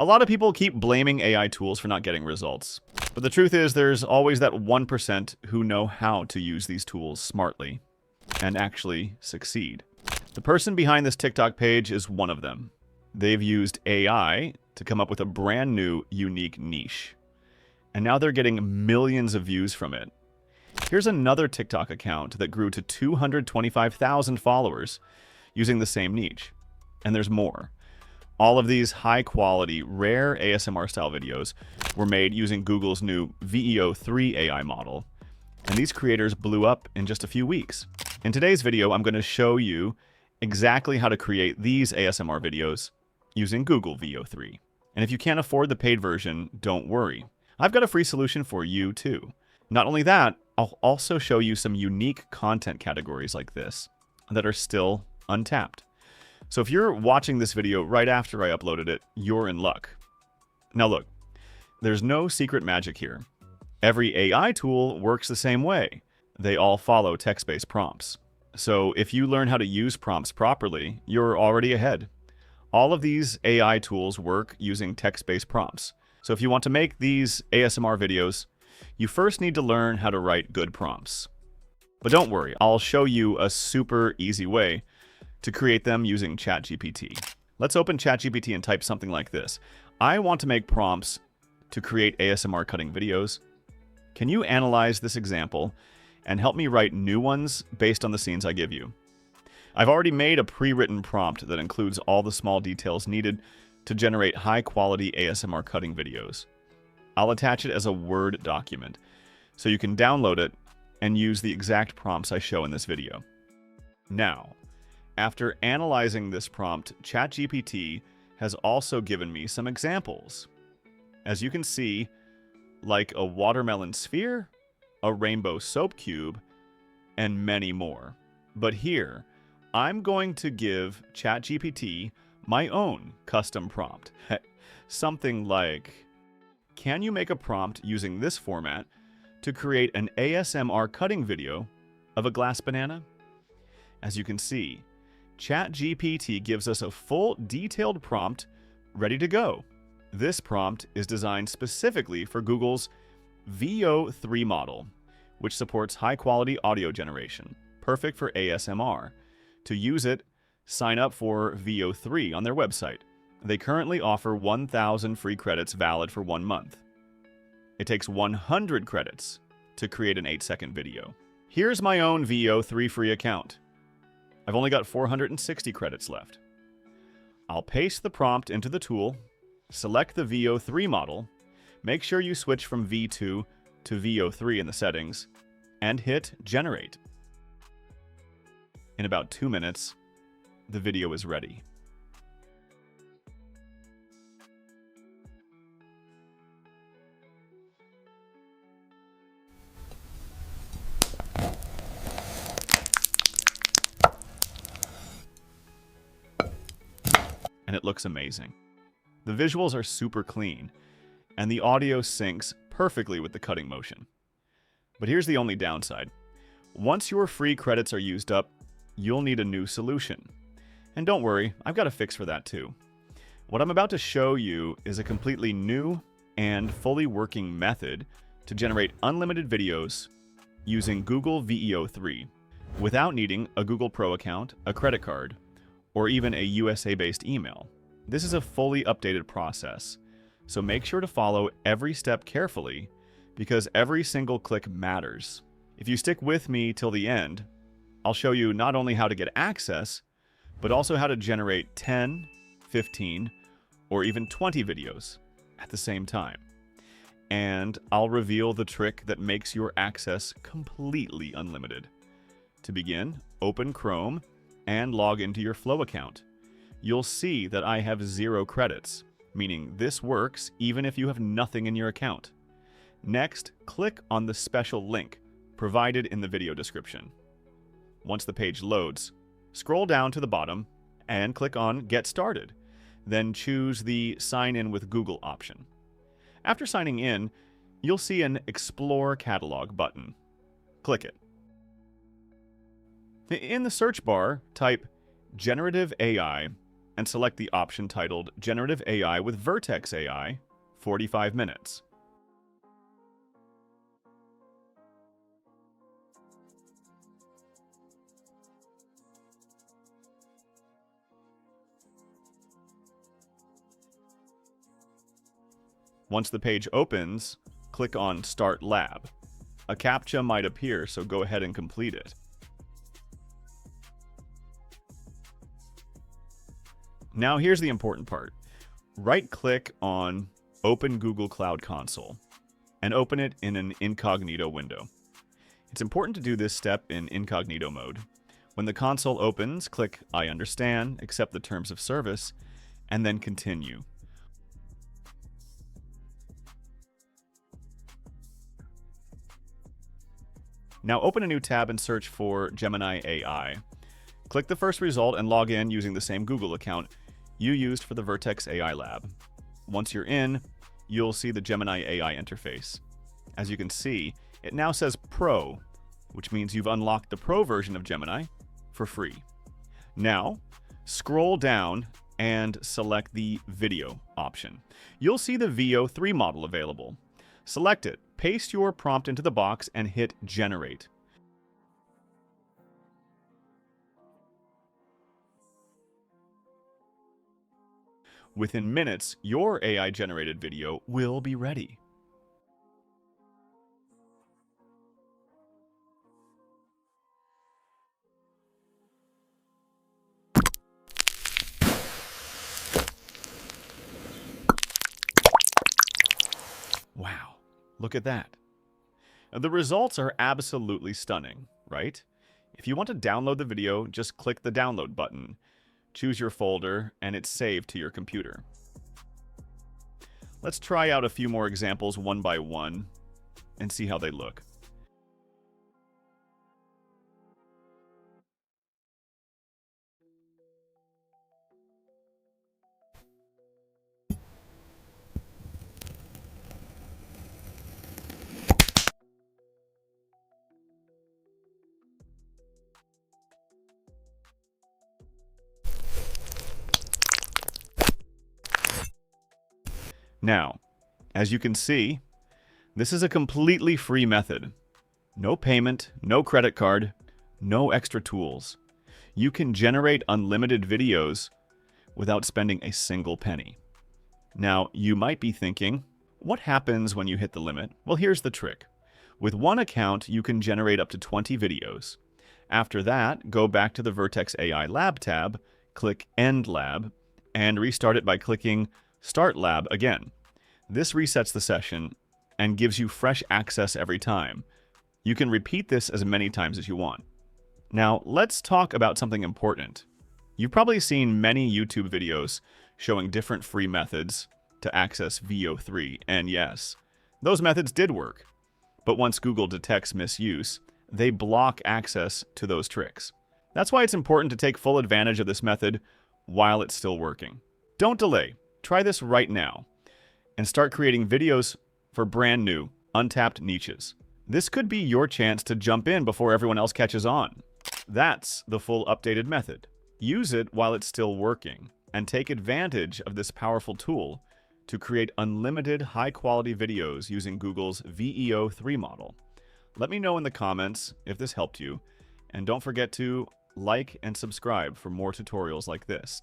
A lot of people keep blaming AI tools for not getting results. But the truth is there's always that 1% who know how to use these tools smartly and actually succeed. The person behind this TikTok page is one of them. They've used AI to come up with a brand new, unique niche. And now they're getting millions of views from it. Here's another TikTok account that grew to 225,000 followers using the same niche. And there's more. All of these high-quality, rare ASMR-style videos were made using Google's new Veo 3 AI model. And these creators blew up in just a few weeks. In today's video, I'm going to show you exactly how to create these ASMR videos using Google Veo 3. And if you can't afford the paid version, don't worry. I've got a free solution for you too. Not only that, I'll also show you some unique content categories like this that are still untapped. So if you're watching this video right after I uploaded it, you're in luck. Now look, there's no secret magic here. Every AI tool works the same way. They all follow text-based prompts. So if you learn how to use prompts properly, you're already ahead. All of these AI tools work using text-based prompts. So if you want to make these ASMR videos, you first need to learn how to write good prompts. But don't worry, I'll show you a super easy way to create them using ChatGPT. Let's open ChatGPT and type something like this. I want to make prompts to create ASMR cutting videos. Can you analyze this example and help me write new ones based on the scenes I give you? I've already made a pre-written prompt that includes all the small details needed to generate high-quality ASMR cutting videos. I'll attach it as a Word document, so you can download it and use the exact prompts I show in this video. Now, after analyzing this prompt, ChatGPT has also given me some examples. As you can see, like a watermelon sphere, a rainbow soap cube, and many more. But here, I'm going to give ChatGPT my own custom prompt. Something like, can you make a prompt using this format to create an ASMR cutting video of a glass banana? As you can see, ChatGPT gives us a full detailed prompt ready to go. This prompt is designed specifically for Google's Veo 3 model, which supports high-quality audio generation, perfect for ASMR. To use it, sign up for Veo 3 on their website. They currently offer 1,000 free credits valid for 1 month. It takes 100 credits to create an 8-second video. Here's my own Veo 3 free account. I've only got 460 credits left. I'll paste the prompt into the tool, select the Veo 3 model, make sure you switch from V2 to Veo 3 in the settings, and hit Generate. In about 2 minutes, the video is ready. And it looks amazing. The visuals are super clean, and the audio syncs perfectly with the cutting motion. But here's the only downside. Once your free credits are used up, you'll need a new solution. And don't worry, I've got a fix for that too. What I'm about to show you is a completely new and fully working method to generate unlimited videos using Google Veo 3 without needing a Google Pro account, a credit card, or even a USA-based email. This is a fully updated process, so make sure to follow every step carefully because every single click matters. If you stick with me till the end, I'll show you not only how to get access, but also how to generate 10, 15, or even 20 videos at the same time. And I'll reveal the trick that makes your access completely unlimited. To begin, open Chrome and log into your Flow account. You'll see that I have 0 credits, meaning this works even if you have nothing in your account. Next, click on the special link provided in the video description. Once the page loads, scroll down to the bottom and click on Get Started. Then choose the Sign In with Google option. After signing in, you'll see an Explore Catalog button. Click it. In the search bar, type Generative AI and select the option titled Generative AI with Vertex AI, 45 minutes. Once the page opens, click on Start Lab. A CAPTCHA might appear, so go ahead and complete it. Now here's the important part. Right-click on Open Google Cloud Console and open it in an incognito window. It's important to do this step in incognito mode. When the console opens, click I understand, accept the terms of service, and then continue. Now open a new tab and search for Gemini AI. Click the first result and log in using the same Google account you used for the Vertex AI lab. Once you're in, you'll see the Gemini AI interface. As you can see, it now says Pro, which means you've unlocked the Pro version of Gemini for free. Now, scroll down and select the Video option. You'll see the Veo 3 model available. Select it, paste your prompt into the box, and hit Generate. Within minutes, your AI-generated video will be ready. Wow, look at that. The results are absolutely stunning, right? If you want to download the video, just click the download button. Choose your folder, and it's saved to your computer. Let's try out a few more examples one by one and see how they look. Now, as you can see, this is a completely free method. No payment, no credit card, no extra tools. You can generate unlimited videos without spending a single penny. Now, you might be thinking, what happens when you hit the limit? Well, here's the trick. With one account, you can generate up to 20 videos. After that, go back to the Vertex AI Lab tab, click End Lab, and restart it by clicking Start Lab again. This resets the session and gives you fresh access every time. You can repeat this as many times as you want. Now, let's talk about something important. You've probably seen many YouTube videos showing different free methods to access Veo 3, and yes, those methods did work. But once Google detects misuse, they block access to those tricks. That's why it's important to take full advantage of this method while it's still working. Don't delay. Try this right now and start creating videos for brand new, untapped niches. This could be your chance to jump in before everyone else catches on. That's the full updated method. Use it while it's still working and take advantage of this powerful tool to create unlimited high-quality videos using Google's Veo 3 model. Let me know in the comments if this helped you, and don't forget to like and subscribe for more tutorials like this.